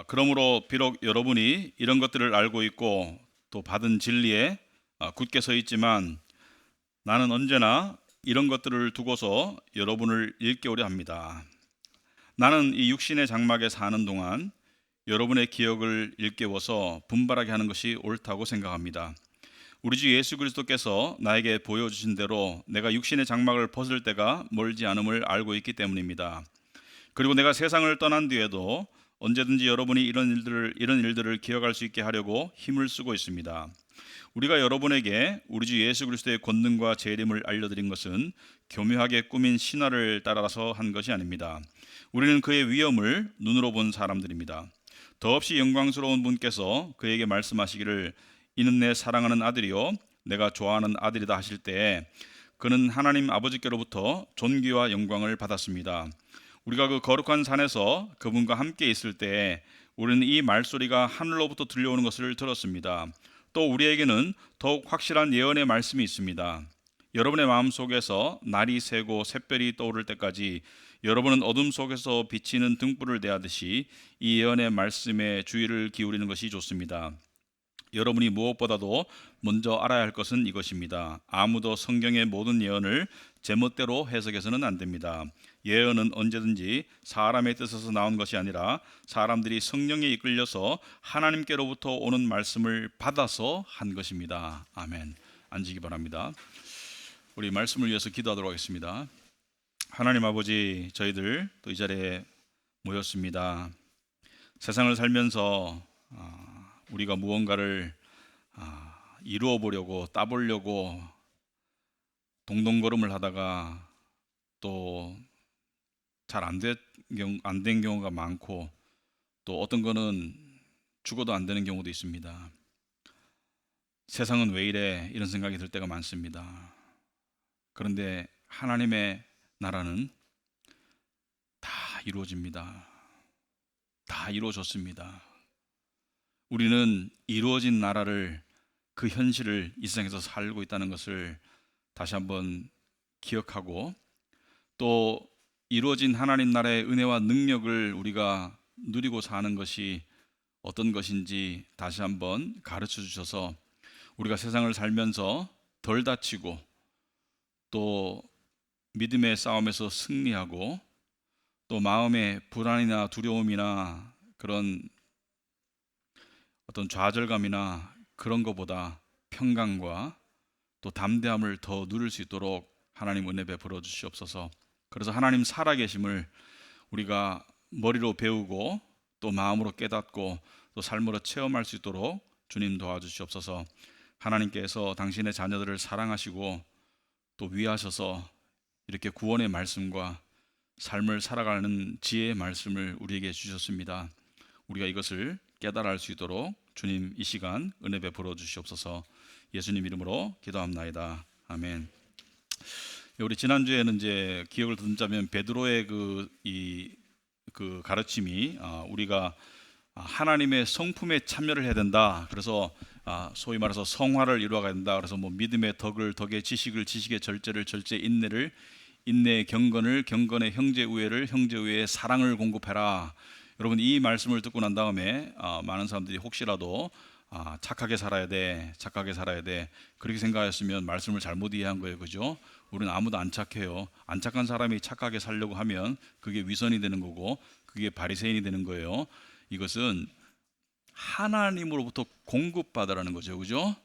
그러므로 비록 여러분이 이런 것들을 알고 있고 또 받은 진리에 굳게 서 있지만 나는 언제나 이런 것들을 두고서 여러분을 일깨우려 합니다. 나는 이 육신의 장막에 사는 동안 여러분의 기억을 일깨워서 분발하게 하는 것이 옳다고 생각합니다. 우리 주 예수 그리스도께서 나에게 보여주신 대로 내가 육신의 장막을 벗을 때가 멀지 않음을 알고 있기 때문입니다. 그리고 내가 세상을 떠난 뒤에도 언제든지 여러분이 이런 일들을 기억할 수 있게 하려고 힘을 쓰고 있습니다. 우리가 여러분에게 우리 주 예수 그리스도의 권능과 재림을 알려드린 것은 교묘하게 꾸민 신화를 따라서 한 것이 아닙니다. 우리는 그의 위엄을 눈으로 본 사람들입니다. 더없이 영광스러운 분께서 그에게 말씀하시기를 이는 내 사랑하는 아들이요 내가 좋아하는 아들이다 하실 때에 그는 하나님 아버지께로부터 존귀와 영광을 받았습니다. 우리가 그 거룩한 산에서 그분과 함께 있을 때에 우리는 이 말소리가 하늘로부터 들려오는 것을 들었습니다. 또 우리에게는 더욱 확실한 예언의 말씀이 있습니다. 여러분의 마음속에서 날이 새고 샛별이 떠오를 때까지 여러분은 어둠 속에서 비치는 등불을 대하듯이 이 예언의 말씀에 주의를 기울이는 것이 좋습니다. 여러분이 무엇보다도 먼저 알아야 할 것은 이것입니다. 아무도 성경의 모든 예언을 제멋대로 해석해서는 안 됩니다. 예언은 언제든지 사람의 뜻에서 나온 것이 아니라 사람들이 성령에 이끌려서 하나님께로부터 오는 말씀을 받아서 한 것입니다. 아멘. 앉으기 바랍니다. 우리 말씀을 위해서 기도하도록 하겠습니다. 하나님 아버지, 저희들 또 이 자리에 모였습니다. 세상을 살면서 우리가 무언가를 이루어 보려고 따보려고 동동걸음을 하다가 또 잘 안 된 경우가 많고 또 어떤 거는 죽어도 안 되는 경우도 있습니다. 세상은 왜 이래? 이런 생각이 들 때가 많습니다. 그런데 하나님의 나라는 다 이루어집니다. 다 이루어졌습니다. 우리는 이루어진 나라를 그 현실을 이 세상에서 살고 있다는 것을 다시 한번 기억하고 또 이루어진 하나님 나라의 은혜와 능력을 우리가 누리고 사는 것이 어떤 것인지 다시 한번 가르쳐 주셔서 우리가 세상을 살면서 덜 다치고 또 믿음의 싸움에서 승리하고 또 마음의 불안이나 두려움이나 그런 어떤 좌절감이나 그런 것보다 평강과 또 담대함을 더 누릴 수 있도록 하나님 은혜 베풀어 주시옵소서. 그래서 하나님 살아계심을 우리가 머리로 배우고 또 마음으로 깨닫고 또 삶으로 체험할 수 있도록 주님 도와주시옵소서. 하나님께서 당신의 자녀들을 사랑하시고 또 위하셔서 이렇게 구원의 말씀과 삶을 살아가는 지혜의 말씀을 우리에게 주셨습니다. 우리가 이것을 깨달아 알 수 있도록 주님 이 시간 은혜 베풀어 주시옵소서. 예수님 이름으로 기도합나이다. 아멘. 우리 지난주에는 이제 기억을 듣자면 베드로의 그 가르침이 우리가 하나님의 성품에 참여를 해야 된다. 그래서 소위 말해서 성화를 이루어가야 된다. 그래서 뭐 믿음의 덕의 지식을 지식의 절제를 절제 인내를 인내의 경건을 경건의 형제 우애를 형제 우애의 사랑을 공급해라. 여러분 이 말씀을 듣고 난 다음에 많은 사람들이 혹시라도 착하게 살아야 돼 그렇게 생각했으면 말씀을 잘못 이해한 거예요. 그죠? 우리는 아무도 안 착해요. 안 착한 사람이 착하게 살려고 하면 그게 위선이 되는 거고 그게 바리새인이 되는 거예요. 이것은 하나님으로부터 공급받으라는 거죠. 그죠?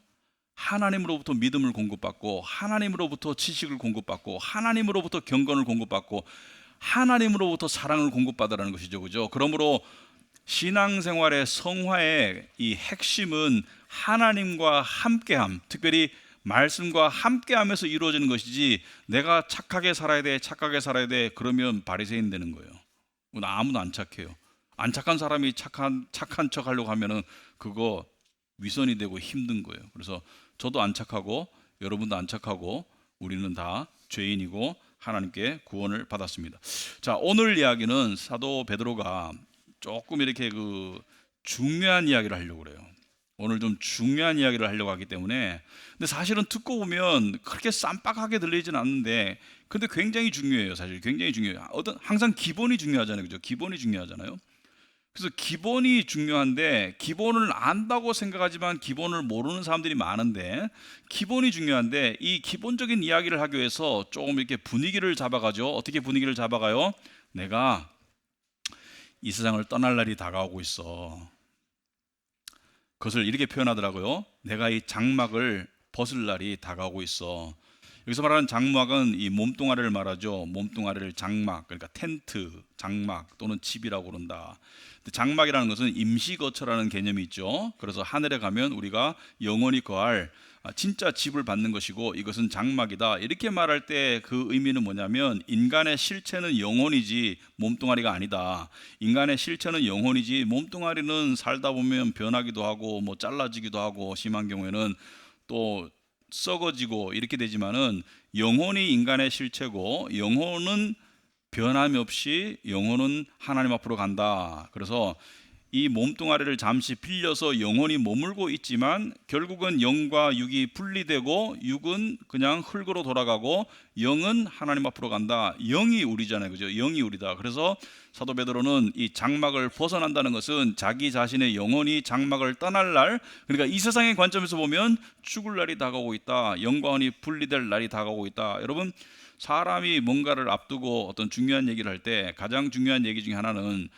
하나님으로부터 믿음을 공급받고 하나님으로부터 지식을 공급받고 하나님으로부터 경건을 공급받고 하나님으로부터 사랑을 공급받으라는 것이죠. 그죠? 그러므로 신앙생활의 성화의 이 핵심은 하나님과 함께함, 특별히 말씀과 함께하면서 이루어지는 것이지 내가 착하게 살아야 돼 그러면 바리새인 되는 거예요. 아무도 안 착해요. 안 착한 사람이 착한 척 하려고 하면은 그거 위선이 되고 힘든 거예요. 그래서 저도 안 착하고 여러분도 안 착하고 우리는 다 죄인이고 하나님께 구원을 받았습니다. 자, 오늘 이야기는 사도 베드로가 조금 이렇게 중요한 이야기를 하려고 그래요. 오늘 좀 중요한 이야기를 하려고 하기 때문에 근데 사실은 듣고 보면 그렇게 쌈박하게 들리진 않는데 근데 굉장히 중요해요. 사실 굉장히 중요해요. 항상 기본이 중요하잖아요. 그죠? 기본이 중요하잖아요. 그래서 기본이 중요한데, 기본을 안다고 생각하지만 기본을 모르는 사람들이 많은데, 기본이 중요한데 이 기본적인 이야기를 하기 위해서 조금 이렇게 분위기를 잡아가죠. 어떻게 분위기를 잡아가요? 내가 이 세상을 떠날 날이 다가오고 있어. 그것을 이렇게 표현하더라고요. 내가 이 장막을 벗을 날이 다가오고 있어. 여기서 말하는 장막은 이 몸뚱아리를 말하죠. 몸뚱아리를 장막, 그러니까 텐트, 장막 또는 집이라고 그런다. 장막이라는 것은 임시거처라는 개념이 있죠. 그래서 하늘에 가면 우리가 영원히 거할 진짜 집을 받는 것이고, 이것은 장막이다. 이렇게 말할 때 그 의미는 뭐냐면, 인간의 실체는 영혼이지 몸뚱아리가 아니다. 인간의 실체는 영혼이지 몸뚱아리는 살다 보면 변하기도 하고 뭐 잘라지기도 하고 심한 경우에는 또 썩어지고 이렇게 되지만은, 영혼이 인간의 실체고 영혼은 변함이 없이 영혼은 하나님 앞으로 간다. 그래서 이 몸뚱아리를 잠시 빌려서 영혼이 머물고 있지만 결국은 영과 육이 분리되고, 육은 그냥 흙으로 돌아가고 영은 하나님 앞으로 간다. 영이 우리잖아요, 그죠? 영이 우리다. 그래서 사도 베드로는 이 장막을 벗어난다는 것은 자기 자신의 영혼이 장막을 떠날 날, 그러니까 이 세상의 관점에서 보면 죽을 날이 다가오고 있다. 영과 혼이 분리될 날이 다가오고 있다. 여러분, 사람이 뭔가를 앞두고 어떤 중요한 얘기를 할 때 가장 중요한 얘기 중에 하나는,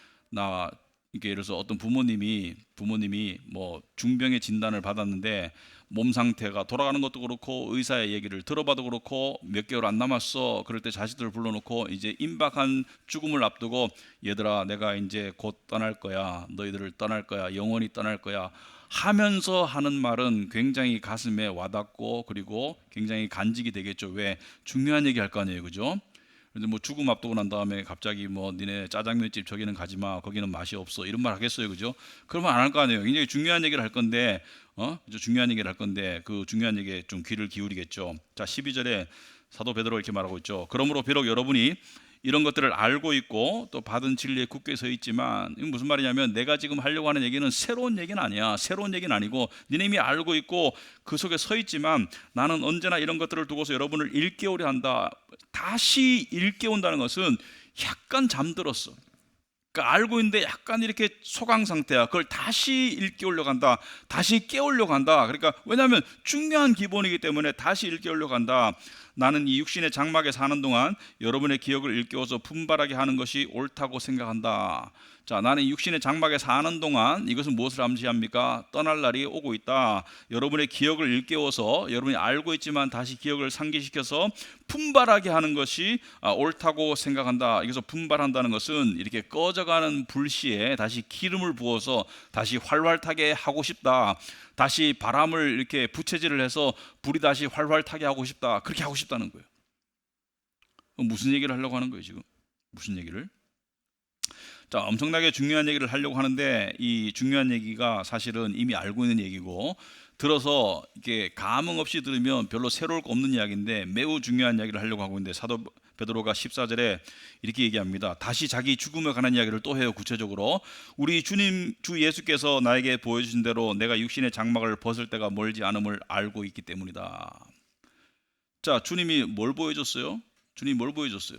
이렇게 예를 들어서 어떤 부모님이 뭐 중병의 진단을 받았는데 몸 상태가 돌아가는 것도 그렇고 의사의 얘기를 들어봐도 그렇고 몇 개월 안 남았어. 그럴 때 자식들을 불러놓고 이제 임박한 죽음을 앞두고, 얘들아 내가 이제 곧 떠날 거야. 너희들을 떠날 거야. 영원히 떠날 거야 하면서 하는 말은 굉장히 가슴에 와닿고 그리고 굉장히 간직이 되겠죠. 왜? 중요한 얘기 할 거 아니에요, 그죠? 근데 뭐 죽음 앞두고 난 다음에 갑자기 뭐 니네 짜장면집 저기는 가지 마, 거기는 맛이 없어, 이런 말 하겠어요, 그죠? 그러면 안 할 거 아니에요. 굉장히 중요한 얘기를 할 건데, 그죠? 중요한 얘기를 할 건데 그 중요한 얘기에 좀 귀를 기울이겠죠. 자, 12절에 사도 베드로가 이렇게 말하고 있죠. 그러므로 비록 여러분이 이런 것들을 알고 있고 또 받은 진리에 굳게 서 있지만, 이건 무슨 말이냐면, 내가 지금 하려고 하는 얘기는 새로운 얘기는 아니야. 새로운 얘기는 아니고 니네 이미 알고 있고 그 속에 서 있지만, 나는 언제나 이런 것들을 두고서 여러분을 일깨우려 한다. 다시 일깨운다는 것은 약간 잠들었어. 그러니까 알고 있는데 약간 이렇게 소강 상태야. 그걸 다시 일깨우려고 한다. 다시 깨우려고 한다. 그러니까 왜냐하면 중요한 기본이기 때문에 다시 일깨우려고 한다. 나는 이 육신의 장막에 사는 동안 여러분의 기억을 일깨워서 분발하게 하는 것이 옳다고 생각한다. 자, 나는 이 육신의 장막에 사는 동안, 이것은 무엇을 암시합니까? 떠날 날이 오고 있다. 여러분의 기억을 일깨워서, 여러분이 알고 있지만 다시 기억을 상기시켜서 분발하게 하는 것이 옳다고 생각한다. 여기서 분발한다는 것은 이렇게 꺼져가는 불씨에 다시 기름을 부어서 다시 활활 타게 하고 싶다. 다시 바람을 이렇게 부채질을 해서 불이 다시 활활 타게 하고 싶다. 그렇게 하고 싶다는 거예요. 무슨 얘기를 하려고 하는 거예요, 지금? 무슨 얘기를? 자, 엄청나게 중요한 얘기를 하려고 하는데, 이 중요한 얘기가 사실은 이미 알고 있는 얘기고, 들어서 이게 감흥 없이 들으면 별로 새로울 거 없는 이야기인데 매우 중요한 이야기를 하려고 하고 있는데, 사도 베드로가 14절에 이렇게 얘기합니다. 다시 자기 죽음에 관한 이야기를 또 해요. 구체적으로, 우리 주님 주 예수께서 나에게 보여주신 대로 내가 육신의 장막을 벗을 때가 멀지 않음을 알고 있기 때문이다. 자, 주님이 뭘 보여줬어요? 주님이 뭘 보여줬어요?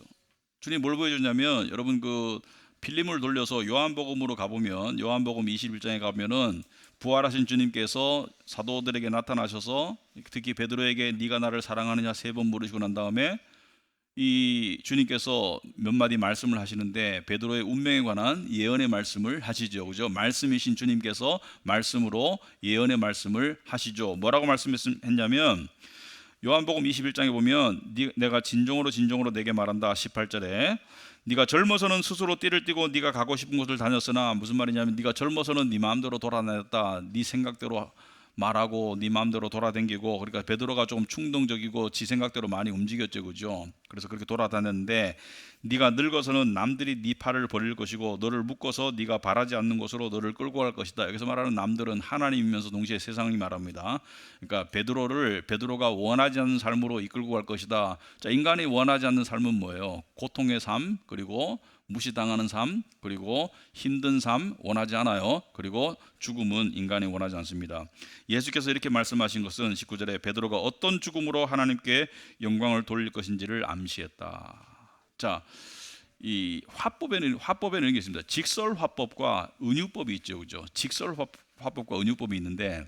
주님이 뭘 보여줬냐면, 여러분 그 필름을 돌려서 요한복음으로 가보면, 요한복음 21장에 가면은 부활하신 주님께서 사도들에게 나타나셔서 특히 베드로에게 네가 나를 사랑하느냐 3번 물으시고 난 다음에 이 주님께서 몇 마디 말씀을 하시는데, 베드로의 운명에 관한 예언의 말씀을 하시죠, 그죠? 말씀이신 주님께서 말씀으로 예언의 말씀을 하시죠. 뭐라고 말씀했냐면, 요한복음 21장에 보면 내가 진정으로 내게 말한다. 18절에 네가 젊어서는 스스로 띠를 띠고 네가 가고 싶은 곳을 다녔으나, 무슨 말이냐면 네가 젊어서는 네 마음대로 돌아다녔다. 네 생각대로 말하고 네 마음대로 돌아다니고, 그러니까 베드로가 조금 충동적이고 지 생각대로 많이 움직였죠, 그죠? 그래서 그렇게 돌아다녔는데, 네가 늙어서는 남들이 네 팔을 버릴 것이고 너를 묶어서 네가 바라지 않는 곳으로 너를 끌고 갈 것이다. 여기서 말하는 남들은 하나님이면서 동시에 세상이 말합니다. 그러니까 베드로가 원하지 않는 삶으로 이끌고 갈 것이다. 자, 인간이 원하지 않는 삶은 뭐예요? 고통의 삶, 그리고 무시당하는 삶, 그리고 힘든 삶 원하지 않아요. 그리고 죽음은 인간이 원하지 않습니다. 예수께서 이렇게 말씀하신 것은 19절에 베드로가 어떤 죽음으로 하나님께 영광을 돌릴 것인지를 암시했다. 자, 이 화법에는 이런 게 있습니다. 직설 화법과 은유법이 있죠, 그죠? 직설 화법과 은유법이 있는데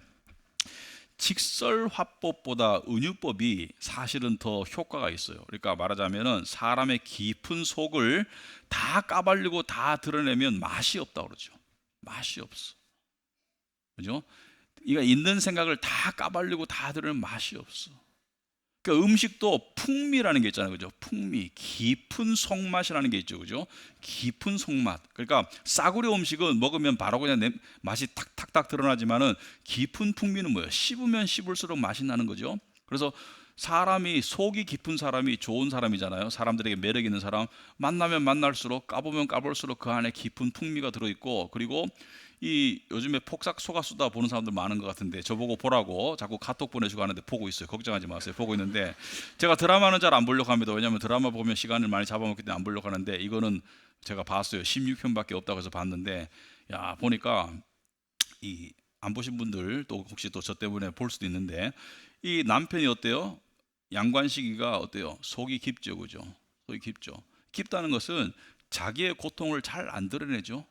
직설 화법보다 은유법이 사실은 더 효과가 있어요. 그러니까 말하자면은 사람의 깊은 속을 다 까발리고 다 드러내면 맛이 없다 그러죠. 맛이 없어, 그죠? 그러니까 있는 생각을 다 까발리고 다 드러내면 맛이 없어. 그러니까 음식도 풍미라는 게 있잖아요, 그죠? 풍미, 깊은 속맛이라는 게 있죠, 그죠? 깊은 속맛. 그러니까 싸구려 음식은 먹으면 바로 그냥 맛이 탁탁탁 드러나지만은 깊은 풍미는 뭐예요? 씹으면 씹을수록 맛이 나는 거죠. 그래서 사람이 속이 깊은 사람이 좋은 사람이잖아요. 사람들에게 매력 있는 사람, 만나면 만날수록 까보면 까볼수록 그 안에 깊은 풍미가 들어있고, 그리고 이 요즘에 폭삭 속았수다 보는 사람들 많은 것 같은데 저보고 보라고 자꾸 카톡 보내주고 하는데 보고 있어요. 걱정하지 마세요. 보고 있는데 제가 드라마는 잘 안 보려고 합니다. 왜냐하면 드라마 보면 시간을 많이 잡아먹기 때문에 안 보려고 하는데 이거는 제가 봤어요. 16편밖에 없다고 해서 봤는데, 야, 보니까 이 안 보신 분들 또 혹시 또 저 때문에 볼 수도 있는데, 이 남편이 어때요? 양관식이가 어때요? 속이 깊죠, 그죠? 속이 깊죠. 깊다는 것은 자기의 고통을 잘 안 드러내죠.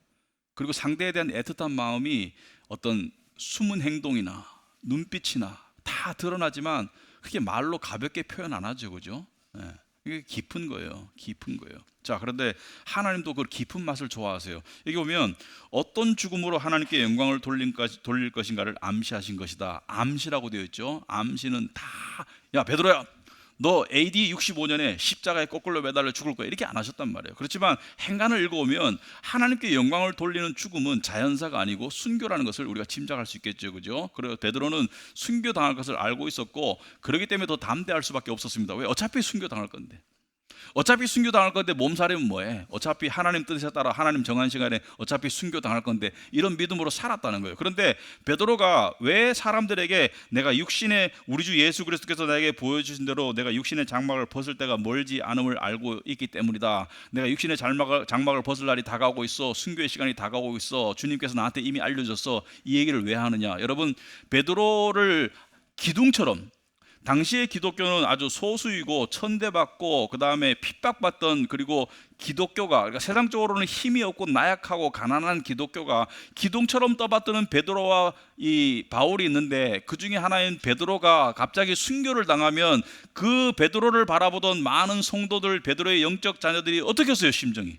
그리고 상대에 대한 애틋한 마음이 어떤 숨은 행동이나 눈빛이나 다 드러나지만 그게 말로 가볍게 표현 안 하죠, 그죠? 예. 이게 깊은 거예요. 깊은 거예요. 자, 그런데 하나님도 그 깊은 맛을 좋아하세요. 여기 보면 어떤 죽음으로 하나님께 영광을 돌릴 것인가를 암시하신 것이다. 암시라고 되어 있죠. 암시는 다, 야 베드로야, 너 AD 65년에 십자가에 거꾸로 매달려 죽을 거야, 이렇게 안 하셨단 말이에요. 그렇지만 행간을 읽어보면 하나님께 영광을 돌리는 죽음은 자연사가 아니고 순교라는 것을 우리가 짐작할 수 있겠죠, 그죠? 그래서 베드로는 순교당할 것을 알고 있었고, 그렇기 때문에 더 담대할 수밖에 없었습니다. 왜? 어차피 순교당할 건데. 어차피 순교당할 건데 몸살이면 뭐해? 어차피 하나님 뜻에 따라 하나님 정한 시간에 어차피 순교당할 건데, 이런 믿음으로 살았다는 거예요. 그런데 베드로가 왜 사람들에게 내가 육신의 우리 주 예수 그리스도께서 나에게 보여주신 대로 내가 육신의 장막을 벗을 때가 멀지 않음을 알고 있기 때문이다. 내가 육신의 장막을 벗을 날이 다가오고 있어. 순교의 시간이 다가오고 있어. 주님께서 나한테 이미 알려줬어. 이 얘기를 왜 하느냐? 여러분, 베드로를 기둥처럼, 당시의 기독교는 아주 소수이고 천대받고 그 다음에 핍박받던, 그리고 기독교가, 그러니까 세상적으로는 힘이 없고 나약하고 가난한 기독교가 기둥처럼 떠받드는 베드로와 이 바울이 있는데, 그 중에 하나인 베드로가 갑자기 순교를 당하면 그 베드로를 바라보던 많은 성도들, 베드로의 영적 자녀들이 어떻겠어요? 심정이.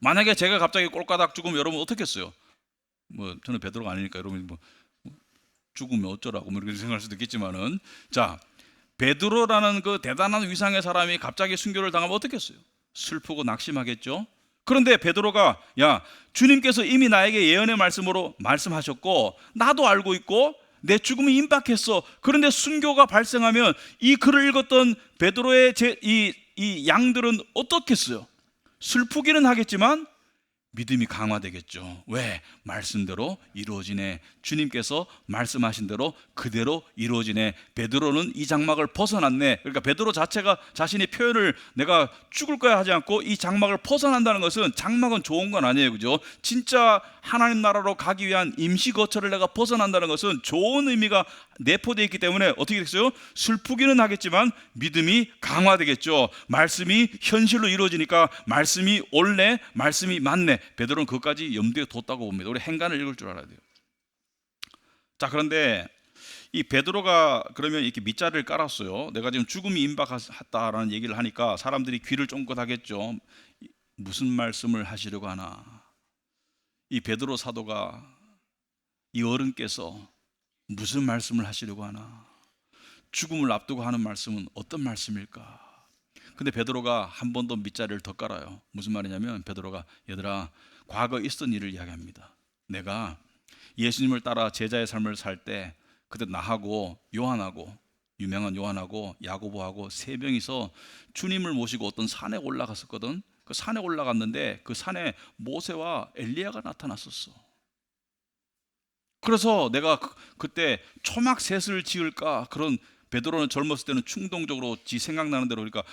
만약에 제가 갑자기 꼴까닥 죽으면 여러분 어떻겠어요? 뭐 저는 베드로가 아니니까 여러분 뭐 죽으면 어쩌라고 뭐 이렇게 생각할 수도 있겠지만은, 자, 베드로라는 그 대단한 위상의 사람이 갑자기 순교를 당하면 어떻겠어요? 슬프고 낙심하겠죠. 그런데 베드로가, 야, 주님께서 이미 나에게 예언의 말씀으로 말씀하셨고 나도 알고 있고 내 죽음이 임박했어. 그런데 순교가 발생하면 이 글을 읽었던 베드로의 이 양들은 어떻겠어요? 슬프기는 하겠지만 믿음이 강화되겠죠. 왜? 말씀대로 이루어지네. 주님께서 말씀하신 대로 그대로 이루어지네. 베드로는 이 장막을 벗어났네. 그러니까 베드로 자체가 자신의 표현을 내가 죽을 거야 하지 않고 이 장막을 벗어난다는 것은, 장막은 좋은 건 아니에요, 그죠? 진짜 하나님 나라로 가기 위한 임시 거처를 내가 벗어난다는 것은 좋은 의미가 내포되어 있기 때문에 어떻게 됐어요? 슬프기는 하겠지만 믿음이 강화되겠죠. 말씀이 현실로 이루어지니까 말씀이 옳네, 말씀이 맞네. 베드로는 그것까지 염두에 뒀다고 봅니다. 우리 행간을 읽을 줄 알아야 돼요. 자, 그런데 이 베드로가 그러면 이렇게 밑자리를 깔았어요. 내가 지금 죽음이 임박했다라는 얘기를 하니까 사람들이 귀를 쫑긋하겠죠. 무슨 말씀을 하시려고 하나? 이 베드로 사도가, 이 어른께서 무슨 말씀을 하시려고 하나? 죽음을 앞두고 하는 말씀은 어떤 말씀일까? 근데 베드로가 한 번 더 밑자리를 더 깔아요. 무슨 말이냐면, 베드로가, 얘들아, 과거 있었던 일을 이야기합니다. 내가 예수님을 따라 제자의 삶을 살 때, 그때 나하고 요한하고, 유명한 요한하고 야고보하고 세 명이서 주님을 모시고 어떤 산에 올라갔었거든. 그 산에 올라갔는데 그 산에 모세와 엘리야가 나타났었어. 그래서 내가 그때 초막 셋을 지을까, 그런, 베드로는 젊었을 때는 충동적으로 지 생각나는 대로, 그러니까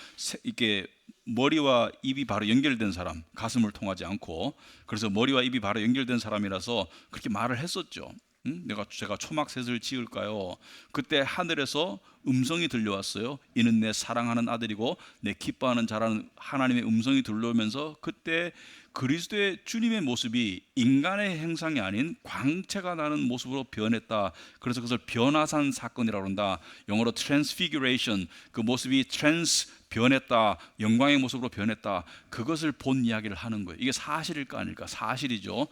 이렇게 머리와 입이 바로 연결된 사람, 가슴을 통하지 않고, 그래서 머리와 입이 바로 연결된 사람이라서 그렇게 말을 했었죠. 제가 초막셋을 지을까요? 그때 하늘에서 음성이 들려왔어요. 이는 내 사랑하는 아들이고 내 기뻐하는 자라는 하나님의 음성이 들려오면서 그때 그리스도의 주님의 모습이 인간의 형상이 아닌 광채가 나는 모습으로 변했다. 그래서 그것을 변화산 사건이라고 한다. 영어로 transfiguration, 그 모습이 변했다, 영광의 모습으로 변했다. 그것을 본 이야기를 하는 거예요. 이게 사실일까 아닐까? 사실이죠.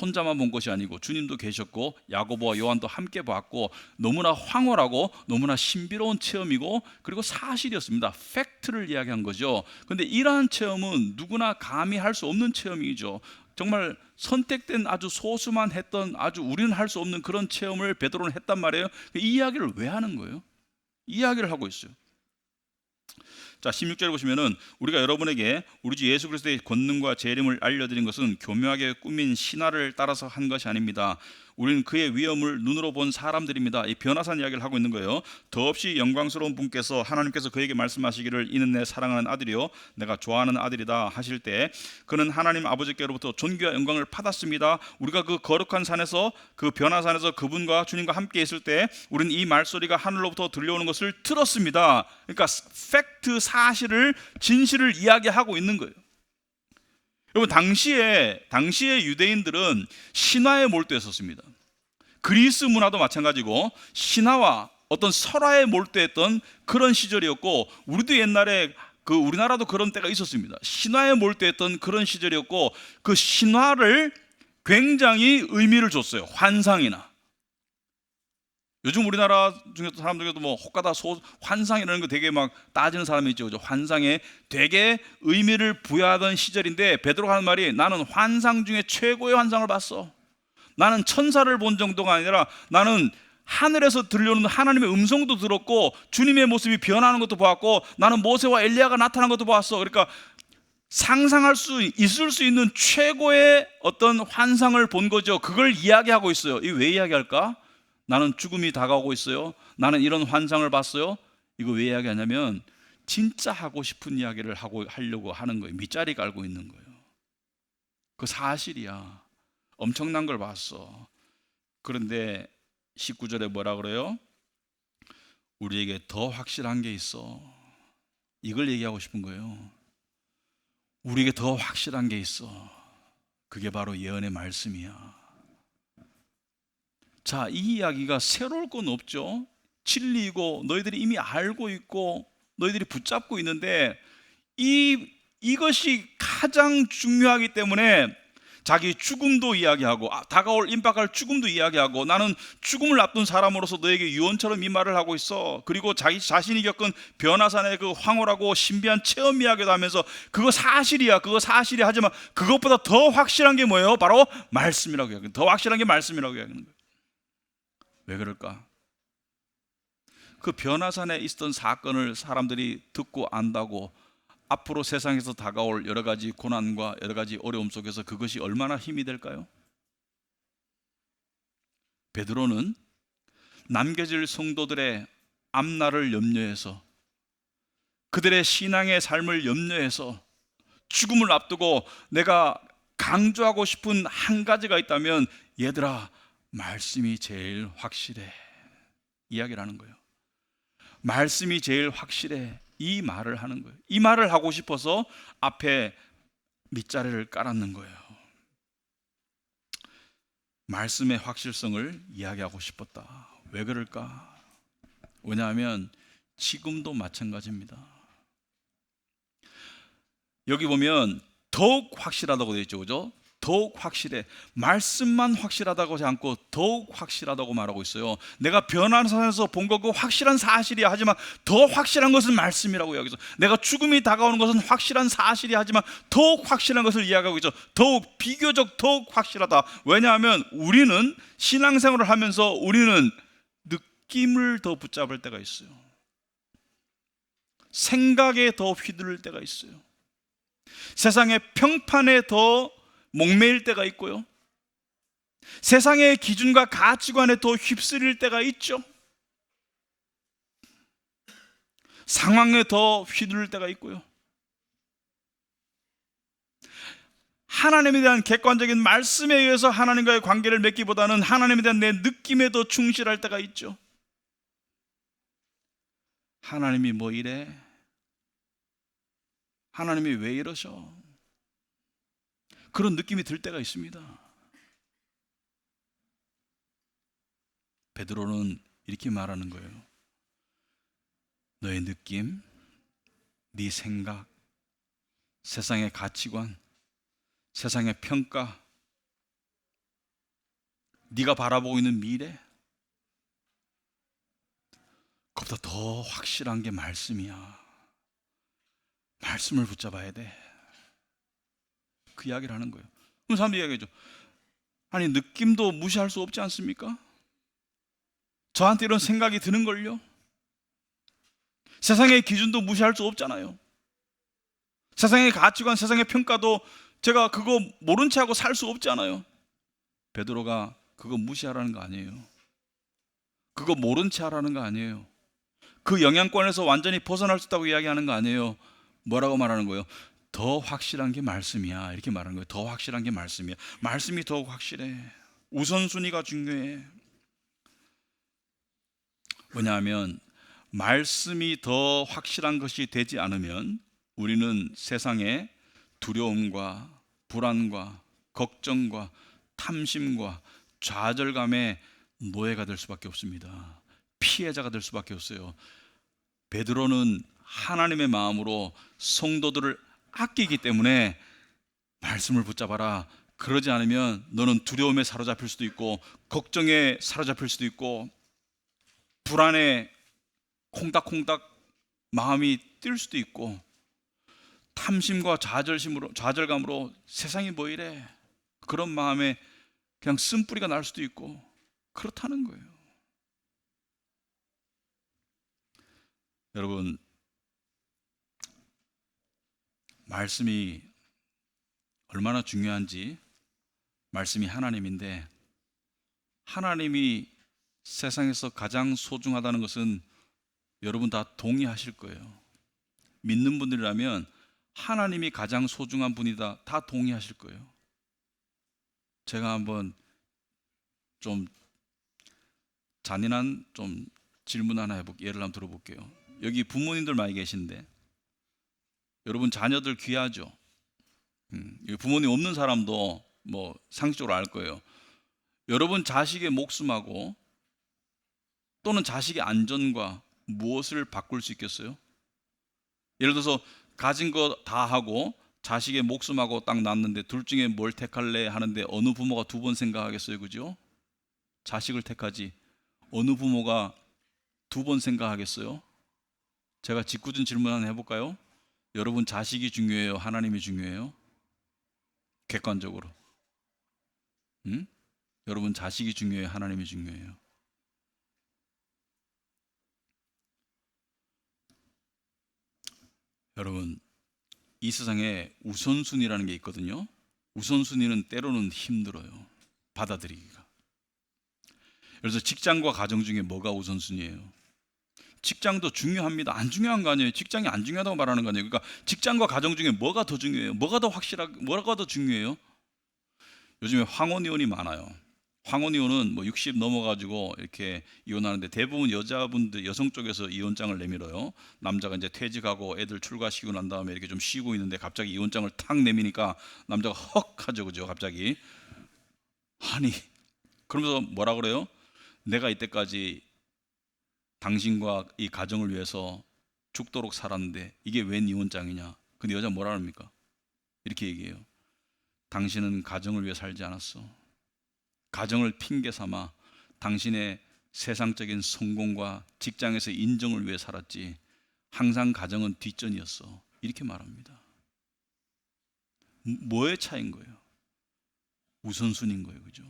혼자만 본 것이 아니고 주님도 계셨고 야고보와 요한도 함께 봤고 너무나 황홀하고 너무나 신비로운 체험이고 그리고 사실이었습니다. 팩트를 이야기한 거죠. 그런데 이러한 체험은 누구나 감히 할 수 없는 체험이죠. 정말 선택된 아주 소수만 했던 아주 우리는 할 수 없는 그런 체험을 베드로는 했단 말이에요. 이 이야기를 왜 하는 거예요? 이 이야기를 하고 있어요. 자, 16절에 보시면은 우리가 여러분에게 우리 주 예수 그리스도의 권능과 재림을 알려드린 것은 교묘하게 꾸민 신화를 따라서 한 것이 아닙니다. 우리는 그의 위엄을 눈으로 본 사람들입니다. 이 변화산 이야기를 하고 있는 거예요. 더없이 영광스러운 분께서 하나님께서 그에게 말씀하시기를 이는 내 사랑하는 아들이요 내가 좋아하는 아들이다 하실 때 그는 하나님 아버지께로부터 존귀와 영광을 받았습니다. 우리가 그 거룩한 산에서 그 변화산에서 그분과 주님과 함께 있을 때 우리는 이 말소리가 하늘로부터 들려오는 것을 들었습니다. 그러니까 팩트, 사실을, 진실을 이야기하고 있는 거예요. 여러분, 당시에 유대인들은 신화에 몰두했었습니다. 그리스 문화도 마찬가지고 신화와 어떤 설화에 몰두했던 그런 시절이었고 우리도 옛날에 우리나라도 그런 때가 있었습니다. 신화에 몰두했던 그런 시절이었고 그 신화를 굉장히 의미를 줬어요. 환상이나. 요즘 우리나라 중에도 사람들 중에도 뭐 혹가다 환상이라는 거 되게 막 따지는 사람이 있죠. 그죠? 환상에 되게 의미를 부여하던 시절인데 베드로가 하는 말이 나는 환상 중에 최고의 환상을 봤어. 나는 천사를 본 정도가 아니라 나는 하늘에서 들려오는 하나님의 음성도 들었고 주님의 모습이 변하는 것도 보았고 나는 모세와 엘리야가 나타난 것도 보았어. 그러니까 상상할 수 있을 수 있는 최고의 어떤 환상을 본 거죠. 그걸 이야기하고 있어요. 이거 왜 이야기할까? 나는 죽음이 다가오고 있어요. 나는 이런 환상을 봤어요. 이거 왜 이야기하냐면 진짜 하고 싶은 이야기를 하려고 하는 거예요. 밑자리 깔고 있는 거예요. 그 사실이야. 엄청난 걸 봤어. 그런데 19절에 뭐라 그래요? 우리에게 더 확실한 게 있어. 이걸 얘기하고 싶은 거예요. 우리에게 더 확실한 게 있어. 그게 바로 예언의 말씀이야. 자, 이 이야기가 새로울 건 없죠. 진리이고 너희들이 이미 알고 있고 너희들이 붙잡고 있는데 이것이 가장 중요하기 때문에 자기 죽음도 이야기하고 다가올 임박할 죽음도 이야기하고 나는 죽음을 앞둔 사람으로서 너에게 유언처럼 이 말을 하고 있어. 그리고 자기 자신이 겪은 변화산의 그 황홀하고 신비한 체험 이야기도 하면서 그거 사실이야. 하지만 그것보다 더 확실한 게 뭐예요? 바로 말씀이라고 이야기해요. 더 확실한 게 말씀이라고 이야기하는 거예요. 왜 그럴까? 그 변화산에 있었던 사건을 사람들이 듣고 안다고 앞으로 세상에서 다가올 여러 가지 고난과 여러 가지 어려움 속에서 그것이 얼마나 힘이 될까요? 베드로는 남겨질 성도들의 앞날을 염려해서 그들의 신앙의 삶을 염려해서 죽음을 앞두고 내가 강조하고 싶은 한 가지가 있다면 얘들아 말씀이 제일 확실해 이야기를 하는 거예요. 말씀이 제일 확실해 이 말을 하는 거예요. 이 말을 하고 싶어서 앞에 밑자리를 깔았는 거예요. 말씀의 확실성을 이야기하고 싶었다. 왜 그럴까? 왜냐하면 지금도 마찬가지입니다. 여기 보면 더욱 확실하다고 되어 있죠. 그죠? 더욱 확실해. 말씀만 확실하다고 하지 않고 더욱 확실하다고 말하고 있어요. 내가 변화산에서 본 거 그 확실한 사실이야. 하지만 더 확실한 것은 말씀이라고 이야기해서 내가 죽음이 다가오는 것은 확실한 사실이야. 하지만 더욱 확실한 것을 이야기하고 있죠. 더욱 비교적 더욱 확실하다. 왜냐하면 우리는 신앙생활을 하면서 우리는 느낌을 더 붙잡을 때가 있어요. 생각에 더 휘둘릴 때가 있어요. 세상의 평판에 더 목매일 때가 있고요. 세상의 기준과 가치관에 더 휩쓸릴 때가 있죠. 상황에 더 휘둘릴 때가 있고요. 하나님에 대한 객관적인 말씀에 의해서 하나님과의 관계를 맺기보다는 하나님에 대한 내 느낌에 더 충실할 때가 있죠. 하나님이 뭐 이래? 하나님이 왜 이러셔? 그런 느낌이 들 때가 있습니다. 베드로는 이렇게 말하는 거예요. 너의 느낌, 네 생각, 세상의 가치관, 세상의 평가, 네가 바라보고 있는 미래, 그보다 더 확실한 게 말씀이야. 말씀을 붙잡아야 돼. 그 이야기를 하는 거예요. 그럼 사람들이 이야기하죠. 아니, 느낌도 무시할 수 없지 않습니까? 저한테 이런 생각이 드는걸요. 세상의 기준도 무시할 수 없잖아요. 세상의 가치관, 세상의 평가도 제가 그거 모른 채 하고 살 수 없잖아요. 베드로가 그거 무시하라는 거 아니에요. 그거 모른 채 하라는 거 아니에요. 그 영향권에서 완전히 벗어날 수 있다고 이야기하는 거 아니에요. 뭐라고 말하는 거예요? 더 확실한 게 말씀이야. 이렇게 말하는 거예요. 더 확실한 게 말씀이야. 말씀이 더욱 확실해. 우선순위가 중요해. 왜냐하면 말씀이 더 확실한 것이 되지 않으면 우리는 세상의 두려움과 불안과 걱정과 탐심과 좌절감의 노예가 될 수밖에 없습니다. 피해자가 될 수밖에 없어요. 베드로는 하나님의 마음으로 성도들을 아끼기 때문에 말씀을 붙잡아라. 그러지 않으면 너는 두려움에 사로잡힐 수도 있고 걱정에 사로잡힐 수도 있고 불안에 콩닥콩닥 마음이 뛸 수도 있고 탐심과 좌절감으로 세상이 뭐 이래? 그런 마음에 그냥 쓴뿌리가 날 수도 있고 그렇다는 거예요. 여러분, 말씀이 얼마나 중요한지, 말씀이 하나님인데 하나님이 세상에서 가장 소중하다는 것은 여러분 다 동의하실 거예요. 믿는 분들이라면 하나님이 가장 소중한 분이다 다 동의하실 거예요. 제가 한번 좀 잔인한 좀 질문 하나 해볼게요. 예를 한번 들어볼게요. 여기 부모님들 많이 계신데 여러분 자녀들 귀하죠? 여기 부모님 없는 사람도 뭐 상식적으로 알 거예요. 여러분 자식의 목숨하고 또는 자식의 안전과 무엇을 바꿀 수 있겠어요? 예를 들어서 가진 거 다 하고 자식의 목숨하고 딱 났는데 둘 중에 뭘 택할래 하는데 어느 부모가 두 번 생각하겠어요? 그죠? 자식을 택하지 어느 부모가 두 번 생각하겠어요? 제가 짓궂은 질문 하나 해볼까요? 여러분 자식이 중요해요? 하나님이 중요해요? 객관적으로 여러분 자식이 중요해요? 하나님이 중요해요? 여러분 이 세상에 우선순위라는 게 있거든요. 우선순위는 때로는 힘들어요. 받아들이기가. 그래서 직장과 가정 중에 뭐가 우선순위예요? 직장도 중요합니다. 안 중요한 거 아니에요. 직장이 안 중요하다고 말하는 거 아니에요. 그러니까 직장과 가정 중에 뭐가 더 중요해요? 뭐가 더 확실하게, 뭐가 더 중요해요? 요즘에 황혼 이혼이 많아요. 황혼 이혼은 뭐 60 넘어가지고 이렇게 이혼하는데 대부분 여자분들, 여성 쪽에서 이혼장을 내밀어요. 남자가 이제 퇴직하고 애들 출가시키고 난 다음에 이렇게 좀 쉬고 있는데 갑자기 이혼장을 탁 내미니까 남자가 헉 하죠, 그죠? 갑자기 아니 그러면서 뭐라 그래요? 내가 이때까지 당신과 이 가정을 위해서 죽도록 살았는데 이게 웬 이혼장이냐? 근데 여자 뭐라 합니까? 이렇게 얘기해요. 당신은 가정을 위해 살지 않았어. 가정을 핑계 삼아 당신의 세상적인 성공과 직장에서 인정을 위해 살았지 항상 가정은 뒷전이었어. 이렇게 말합니다. 뭐의 차이인 거예요? 우선순위인 거예요. 그죠?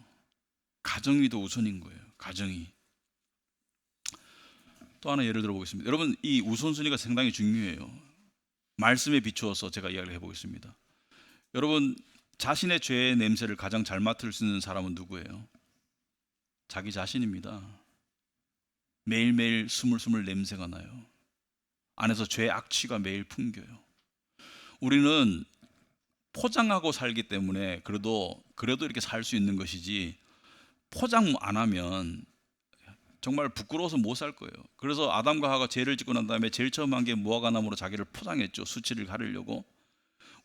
가정이 더 우선인 거예요. 가정이. 또 하나 예를 들어 보겠습니다. 여러분 이 우선순위가 상당히 중요해요. 말씀에 비추어서 제가 이야기를 해보겠습니다. 여러분 자신의 죄의 냄새를 가장 잘 맡을 수 있는 사람은 누구예요? 자기 자신입니다. 매일매일 스물스물 냄새가 나요. 안에서 죄의 악취가 매일 풍겨요. 우리는 포장하고 살기 때문에 그래도 이렇게 살 수 있는 것이지, 포장 안 하면 정말 부끄러워서 못 살 거예요. 그래서 아담과 하와가 죄를 짓고 난 다음에 제일 처음 한 게 무화과나무로 자기를 포장했죠. 수치를 가리려고.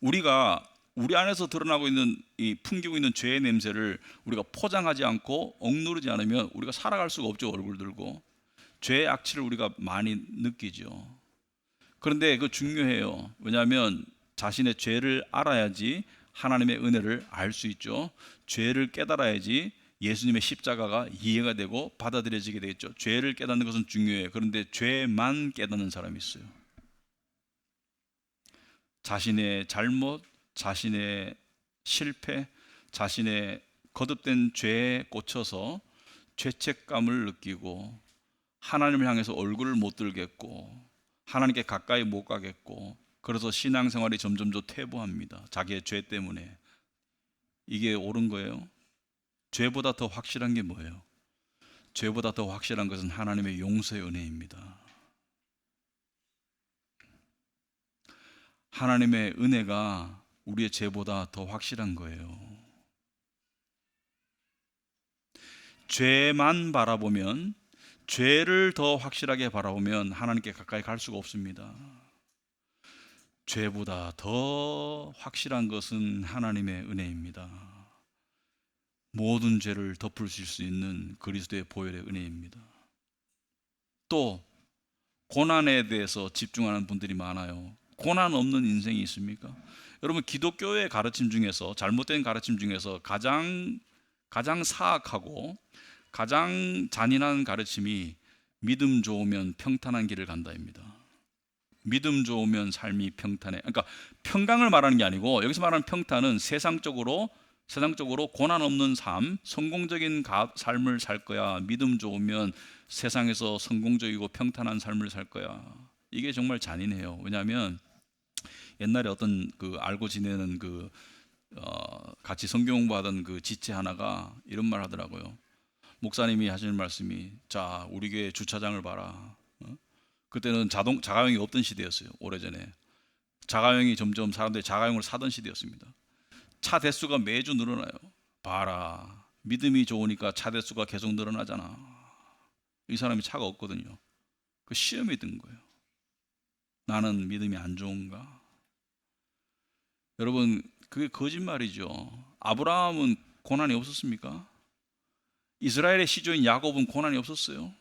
우리가 우리 안에서 드러나고 있는, 이 풍기고 있는 죄의 냄새를 우리가 포장하지 않고 억누르지 않으면 우리가 살아갈 수가 없죠. 얼굴 들고 죄의 악취를 우리가 많이 느끼죠. 그런데 그 중요해요. 왜냐하면 자신의 죄를 알아야지 하나님의 은혜를 알 수 있죠. 죄를 깨달아야지 예수님의 십자가가 이해가 되고 받아들여지게 되겠죠. 죄를 깨닫는 것은 중요해요. 그런데 죄만 깨닫는 사람이 있어요. 자신의 잘못, 자신의 실패, 자신의 거듭된 죄에 꽂혀서 죄책감을 느끼고 하나님을 향해서 얼굴을 못 들겠고 하나님께 가까이 못 가겠고, 그래서 신앙생활이 점점 더 퇴보합니다. 자기의 죄 때문에. 이게 옳은 거예요? 죄보다 더 확실한 게 뭐예요? 죄보다 더 확실한 것은 하나님의 용서의 은혜입니다. 하나님의 은혜가 우리의 죄보다 더 확실한 거예요. 죄만 바라보면, 죄를 더 확실하게 바라보면 하나님께 가까이 갈 수가 없습니다. 죄보다 더 확실한 것은 하나님의 은혜입니다. 모든 죄를 덮으실 수 있는 그리스도의 보혈의 은혜입니다. 또 고난에 대해서 집중하는 분들이 많아요. 고난 없는 인생이 있습니까? 여러분, 기독교의 가르침 중에서, 잘못된 가르침 중에서 가장 사악하고 가장 잔인한 가르침이 믿음 좋으면 평탄한 길을 간다입니다. 믿음 좋으면 삶이 평탄해. 그러니까 평강을 말하는 게 아니고, 여기서 말하는 평탄은 세상적으로 고난 없는 삶, 성공적인 삶을 살 거야. 믿음 좋으면 세상에서 성공적이고 평탄한 삶을 살 거야. 이게 정말 잔인해요. 왜냐하면 옛날에 어떤 알고 지내는 같이 성경 공부하던 지체 하나가 이런 말 하더라고요. 목사님이 하시는 말씀이, 자, 우리 교회 주차장을 봐라. 그때는 자가용이 없던 시대였어요. 오래전에 자가용이 점점 사람들이 자가용을 사던 시대였습니다. 차 대수가 매주 늘어나요. 봐라, 믿음이 좋으니까 차 대수가 계속 늘어나잖아. 이 사람이 차가 없거든요. 그 시험이 든 거예요. 나는 믿음이 안 좋은가? 여러분, 그게 거짓말이죠. 아브라함은 고난이 없었습니까? 이스라엘의 시조인 야곱은 고난이 없었어요.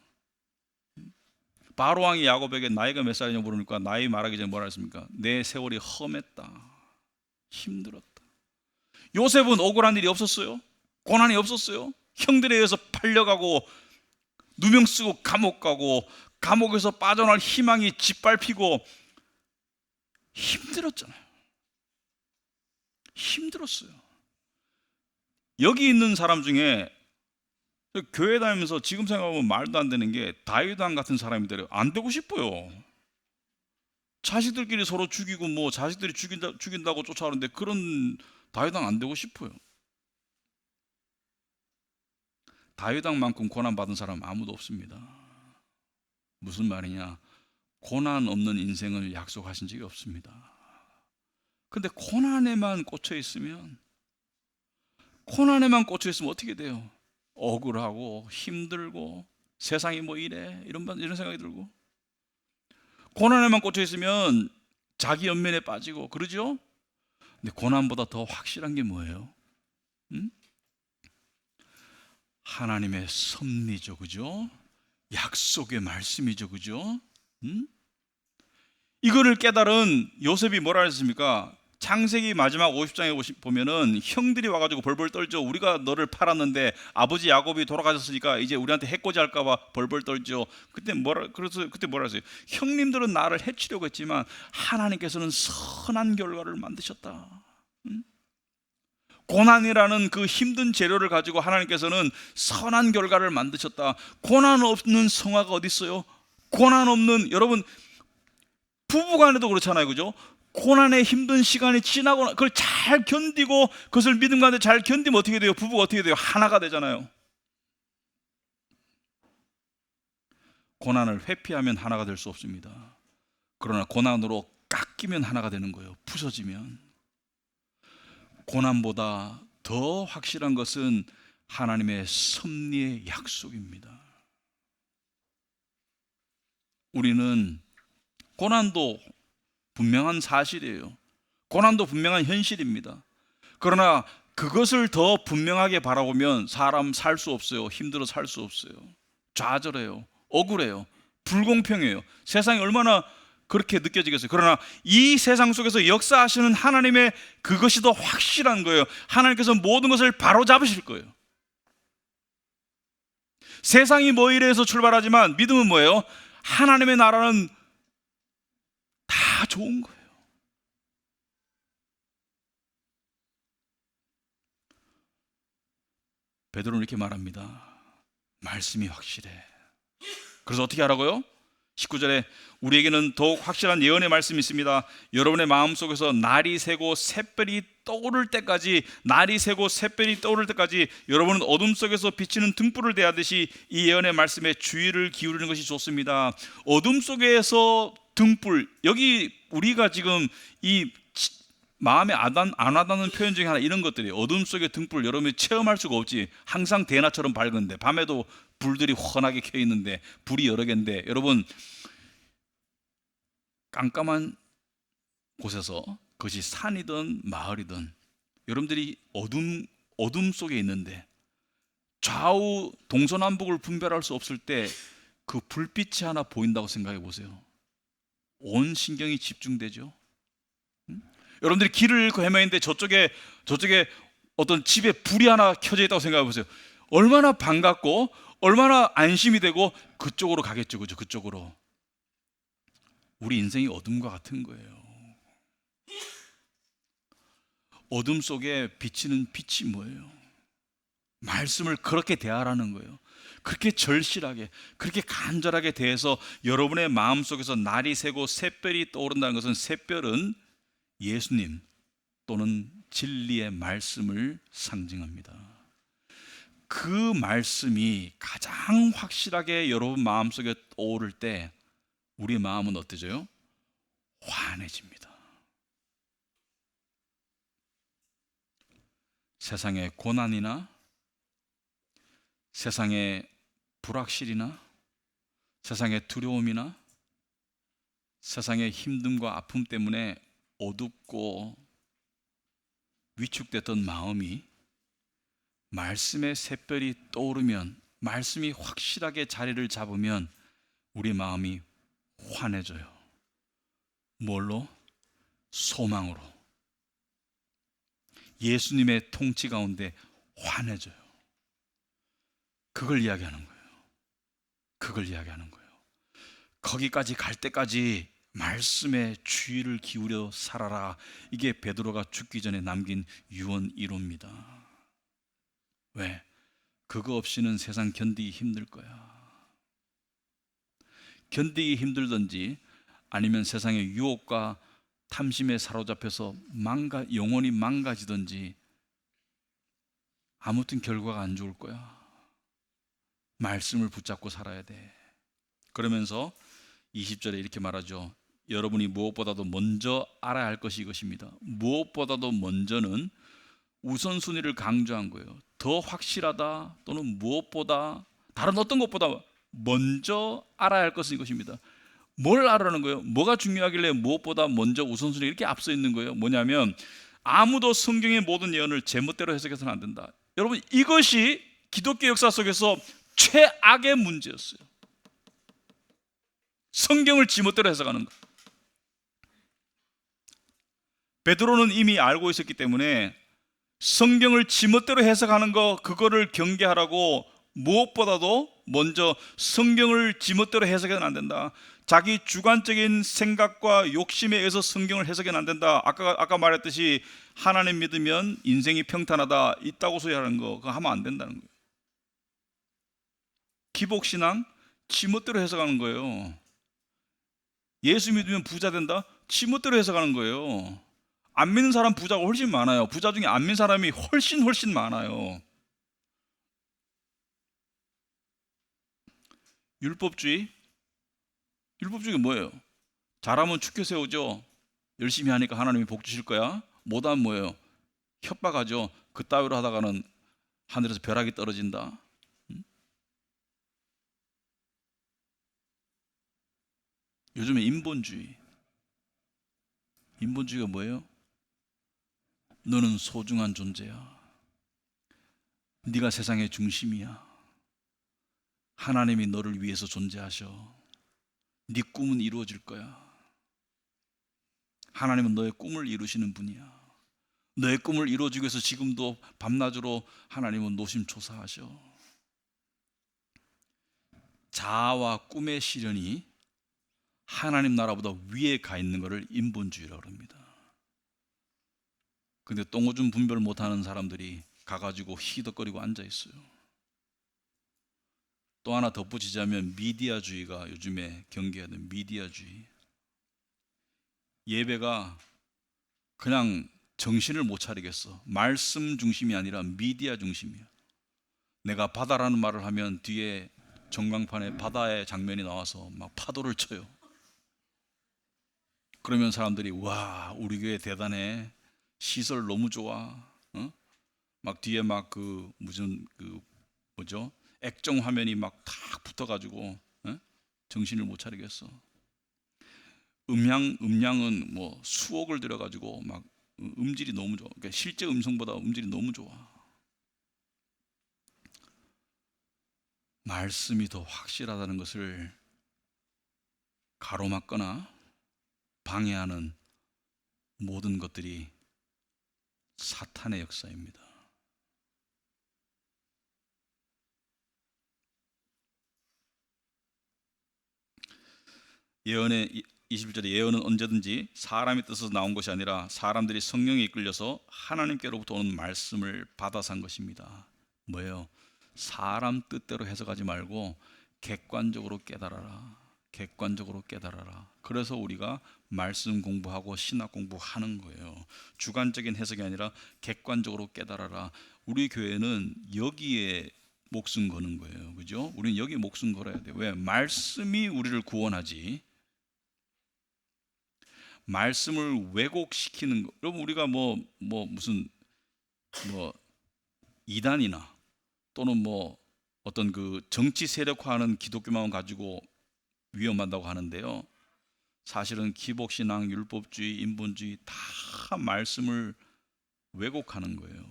바로 왕이 야곱에게 나이가 몇 살이냐고 물으니까 나이 말하기 전에 뭐라 했습니까? 내 세월이 험했다, 힘들었다. 요셉은 억울한 일이 없었어요. 고난이 없었어요. 형들에 의해서 팔려가고 누명 쓰고 감옥 가고 감옥에서 빠져나올 희망이 짓밟히고 힘들었잖아요. 힘들었어요. 여기 있는 사람 중에 교회 다니면서 지금 생각하면 말도 안 되는 게, 다윗 왕 같은 사람이 안 되고 싶어요. 자식들끼리 서로 죽이고 뭐 자식들이 죽인다고 쫓아오는데 그런 다윗 왕 안 되고 싶어요. 다윗 왕만큼 고난 받은 사람 아무도 없습니다. 무슨 말이냐? 고난 없는 인생을 약속하신 적이 없습니다. 근데 고난에만 꽂혀 있으면 어떻게 돼요? 억울하고 힘들고 세상이 뭐 이래, 이런 생각이 들고, 고난에만 꽂혀 있으면 자기 연민에 빠지고 그러죠. 근데 고난보다 더 확실한 게 뭐예요? 하나님의 섭리죠, 그죠? 약속의 말씀이죠, 그죠? 이거를 깨달은 요셉이 뭐라 했습니까? 창세기 마지막 50장에 보면은 형들이 와가지고 벌벌 떨죠. 우리가 너를 팔았는데 아버지 야곱이 돌아가셨으니까 이제 우리한테 해코지 할까봐 벌벌 떨죠. 그때 뭐라 했어요? 형님들은 나를 해치려고 했지만 하나님께서는 선한 결과를 만드셨다. 고난이라는 그 힘든 재료를 가지고 하나님께서는 선한 결과를 만드셨다. 고난 없는 성화가 어디 있어요? 고난 없는, 여러분, 부부간에도 그렇잖아요, 그죠? 고난의 힘든 시간이 지나고 그걸 잘 견디고 그것을 믿음 가운데 잘 견디면 어떻게 돼요? 부부가 어떻게 돼요? 하나가 되잖아요. 고난을 회피하면 하나가 될 수 없습니다. 그러나 고난으로 깎이면 하나가 되는 거예요. 부서지면. 고난보다 더 확실한 것은 하나님의 섭리의 약속입니다. 우리는 고난도 분명한 사실이에요. 고난도 분명한 현실입니다. 그러나 그것을 더 분명하게 바라보면 사람 살 수 없어요. 힘들어 살 수 없어요. 좌절해요. 억울해요. 불공평해요. 세상이 얼마나 그렇게 느껴지겠어요. 그러나 이 세상 속에서 역사하시는 하나님의 그것이 더 확실한 거예요. 하나님께서 모든 것을 바로잡으실 거예요. 세상이 뭐 이래서 출발하지만 믿음은 뭐예요? 하나님의 나라는 다 좋은 거예요. 베드로는 이렇게 말합니다. 말씀이 확실해. 그래서 어떻게 하라고요? 19절에 우리에게는 더욱 확실한 예언의 말씀이 있습니다. 여러분의 마음속에서 날이 새고 샛별이 떠오를 때까지, 날이 새고 샛별이 떠오를 때까지 여러분은 어둠 속에서 비치는 등불을 대하듯이 이 예언의 말씀에 주의를 기울이는 것이 좋습니다. 어둠 속에서 등불, 여기 우리가 지금 이 마음에 안 와닿는 표현 중에 하나 이런 것들이 어둠 속의 등불, 여러분이 체험할 수가 없지. 항상 대낮처럼 밝은데 밤에도 불들이 환하게 켜 있는데 불이 여러 개인데, 여러분 깜깜한 곳에서 그것이 산이든 마을이든 여러분들이 어둠 속에 있는데 좌우 동서남북을 분별할 수 없을 때 그 불빛이 하나 보인다고 생각해 보세요. 온 신경이 집중되죠. 여러분들이 길을 잃고 헤매는데 저쪽에 어떤 집에 불이 하나 켜져 있다고 생각해 보세요. 얼마나 반갑고 얼마나 안심이 되고 그쪽으로 가겠죠. 그죠? 그쪽으로. 우리 인생이 어둠과 같은 거예요. 어둠 속에 비치는 빛이 뭐예요? 말씀을 그렇게 대하라는 거예요. 그렇게 절실하게, 그렇게 간절하게 대해서 여러분의 마음속에서 날이 새고 샛별이 떠오른다는 것은, 샛별은 예수님 또는 진리의 말씀을 상징합니다. 그 말씀이 가장 확실하게 여러분 마음속에 떠오를 때 우리의 마음은 어때져요? 환해집니다. 세상의 고난이나 세상의 불확실이나 세상의 두려움이나 세상의 힘듦과 아픔 때문에 어둡고 위축됐던 마음이 말씀의 샛별이 떠오르면, 말씀이 확실하게 자리를 잡으면 우리 마음이 환해져요. 뭘로? 소망으로. 예수님의 통치 가운데 환해져요. 그걸 이야기하는 거예요. 그걸 이야기하는 거예요. 거기까지 갈 때까지 말씀에 주의를 기울여 살아라. 이게 베드로가 죽기 전에 남긴 유언 1호입니다. 왜? 그거 없이는 세상 견디기 힘들 거야. 견디기 힘들든지 아니면 세상의 유혹과 탐심에 사로잡혀서 영혼이 망가지든지 아무튼 결과가 안 좋을 거야. 말씀을 붙잡고 살아야 돼. 그러면서 20절에 이렇게 말하죠. 여러분이 무엇보다도 먼저 알아야 할 것이 이것입니다. 무엇보다도 먼저는 우선순위를 강조한 거예요. 더 확실하다 또는 무엇보다, 다른 어떤 것보다 먼저 알아야 할 것은 이것입니다. 뭘 알아라는 거예요? 뭐가 중요하길래 무엇보다 먼저 우선순위 이렇게 앞서 있는 거예요? 뭐냐면 아무도 성경의 모든 예언을 제멋대로 해석해서는 안 된다. 여러분, 이것이 기독교 역사 속에서 최악의 문제였어요. 성경을 지멋대로 해석하는 거. 베드로는 이미 알고 있었기 때문에 성경을 지멋대로 해석하는 거, 그거를 경계하라고 무엇보다도 먼저 성경을 지멋대로 해석해서는 안 된다. 자기 주관적인 생각과 욕심에 의해서 성경을 해석해서는 안 된다. 아까 말했듯이 하나님 믿으면 인생이 평탄하다, 있다고 소리하는 거, 그거 하면 안 된다는 거예요. 기복신앙 지멋대로 해석하는 거예요. 예수 믿으면 부자 된다? 지멋대로 해석하는 거예요. 안 믿는 사람 부자가 훨씬 많아요. 부자 중에 안 믿는 사람이 훨씬 많아요. 율법주의 뭐예요? 잘하면 축혀 세우죠. 열심히 하니까 하나님이 복 주실 거야. 못하면 뭐예요? 협박하죠. 그따위로 하다가는 하늘에서 벼락이 떨어진다. 요즘에 인본주의가 뭐예요? 너는 소중한 존재야. 네가 세상의 중심이야. 하나님이 너를 위해서 존재하셔. 네 꿈은 이루어질 거야. 하나님은 너의 꿈을 이루시는 분이야. 너의 꿈을 이루어주기 위해서 지금도 밤낮으로 하나님은 노심초사하셔. 자아와 꿈의 실현이 하나님 나라보다 위에 가 있는 것을 인본주의라고 합니다. 근데 똥오줌 분별 못하는 사람들이 가가지고 희덕거리고 앉아있어요. 또 하나 덧붙이자면 미디어주의가 요즘에 경계해야 되는 미디어주의. 예배가 그냥 정신을 못 차리겠어. 말씀 중심이 아니라 미디어 중심이야. 내가 바다라는 말을 하면 뒤에 전광판에 바다의 장면이 나와서 막 파도를 쳐요. 그러면 사람들이 와, 우리 교회 대단해. 시설 너무 좋아. 어? 막 뒤에 막 그 무슨 그 뭐죠? 액정 화면이 막 탁 붙어가지고 정신을 못 차리겠어. 음량은 뭐 수억을 들여가지고 막 음질이 너무 좋아. 그러니까 실제 음성보다 음질이 너무 좋아. 말씀이 더 확실하다는 것을 가로막거나 방해하는 모든 것들이 사탄의 역사입니다. 예언의 21절에 예언은 언제든지 사람의 뜻에서 나온 것이 아니라 사람들이 성령에 이끌려서 하나님께로부터 오는 말씀을 받아서 한 것입니다. 뭐예요? 사람 뜻대로 해석하지 말고 객관적으로 깨달아라. 객관적으로 깨달아라. 그래서 우리가 말씀 공부하고 신학 공부하는 거예요. 주관적인 해석이 아니라 객관적으로 깨달아라. 우리 교회는 여기에 목숨 거는 거예요. 그죠? 우리는 여기 목숨 걸어야 돼요. 왜? 말씀이 우리를 구원하지. 말씀을 왜곡시키는 거. 여러분 우리가 무슨 뭐 이단이나 또는 뭐 어떤 그 정치 세력화하는 기독교만 가지고 위험하다고 하는데요. 사실은 기복신앙, 율법주의, 인본주의 다 말씀을 왜곡하는 거예요.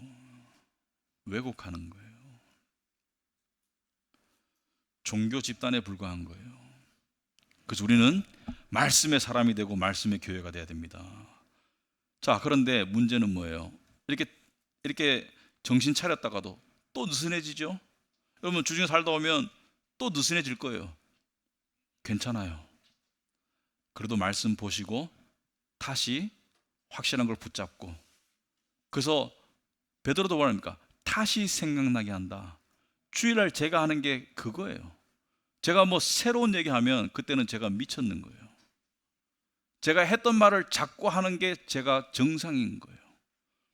왜곡하는 거예요. 종교 집단에 불과한 거예요. 그래서 우리는 말씀의 사람이 되고 말씀의 교회가 돼야 됩니다. 자, 그런데 문제는 뭐예요? 이렇게 정신 차렸다가도 또 느슨해지죠? 여러분 주중에 살다 오면 또 느슨해질 거예요. 괜찮아요. 그래도 말씀 보시고 다시 확실한 걸 붙잡고, 그래서 베드로도 뭐랍니까? 다시 생각나게 한다. 주일날 제가 하는 게 그거예요. 제가 뭐 새로운 얘기하면 그때는 제가 미쳤는 거예요. 제가 했던 말을 자꾸 하는 게 제가 정상인 거예요.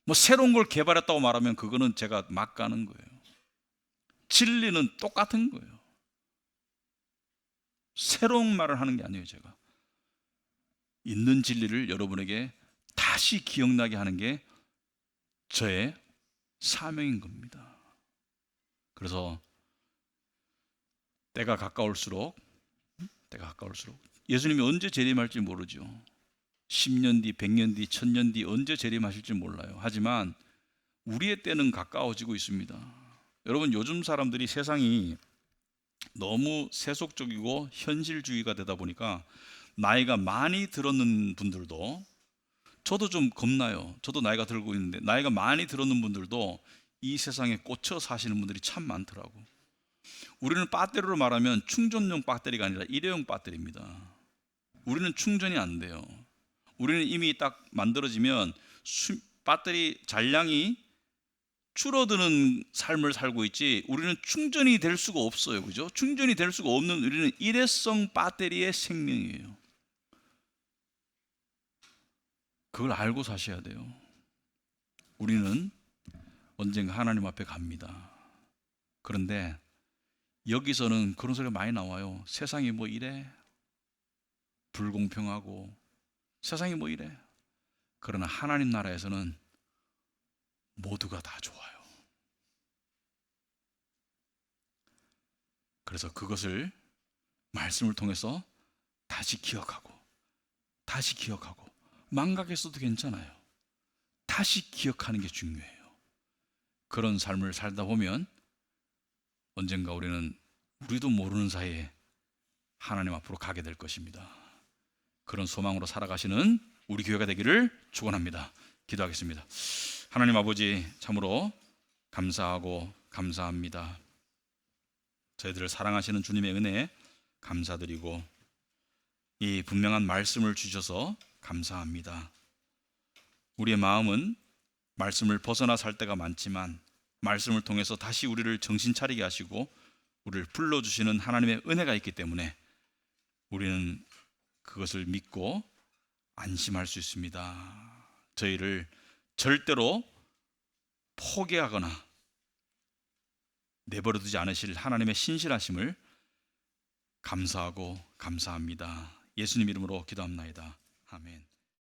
뭐 새로운 걸 개발했다고 말하면 그거는 제가 막 가는 거예요. 진리는 똑같은 거예요. 새로운 말을 하는 게 아니에요. 제가 있는 진리를 여러분에게 다시 기억나게 하는 게 저의 사명인 겁니다. 그래서 때가 가까울수록 예수님이 언제 재림할지 모르죠. 10년 뒤, 100년 뒤, 1000년 뒤 언제 재림하실지 몰라요. 하지만 우리의 때는 가까워지고 있습니다. 여러분 요즘 사람들이 세상이 너무 세속적이고 현실주의가 되다 보니까 나이가 많이 들었는 분들도, 저도 좀 겁나요. 저도 나이가 들고 있는데 나이가 많이 들었는 분들도 이 세상에 꽂혀 사시는 분들이 참 많더라고. 우리는 배터리로 말하면 충전용 배터리가 아니라 일회용 배터리입니다. 우리는 충전이 안 돼요. 우리는 이미 딱 만들어지면 배터리 잔량이 줄어드는 삶을 살고 있지, 우리는 충전이 될 수가 없어요. 그죠? 충전이 될 수가 없는 우리는 일회성 배터리의 생명이에요. 그걸 알고 사셔야 돼요. 우리는 언젠가 하나님 앞에 갑니다. 그런데 여기서는 그런 소리가 많이 나와요. 세상이 뭐 이래? 불공평하고 세상이 뭐 이래? 그러나 하나님 나라에서는 모두가 다 좋아요. 그래서 그것을 말씀을 통해서 다시 기억하고 망각했어도 괜찮아요. 다시 기억하는 게 중요해요. 그런 삶을 살다 보면 언젠가 우리도 모르는 사이에 하나님 앞으로 가게 될 것입니다. 그런 소망으로 살아가시는 우리 교회가 되기를 축원합니다. 기도하겠습니다. 하나님 아버지, 참으로 감사하고 감사합니다. 저희들을 사랑하시는 주님의 은혜에 감사드리고 이 분명한 말씀을 주셔서 감사합니다. 우리의 마음은 말씀을 벗어나 살 때가 많지만 말씀을 통해서 다시 우리를 정신 차리게 하시고 우리를 불러주시는 하나님의 은혜가 있기 때문에 우리는 그것을 믿고 안심할 수 있습니다. 저희를 절대로 포기하거나 내버려 두지 않으실 하나님의 신실하심을 감사하고 감사합니다. 예수님 이름으로 기도합나이다. 아멘.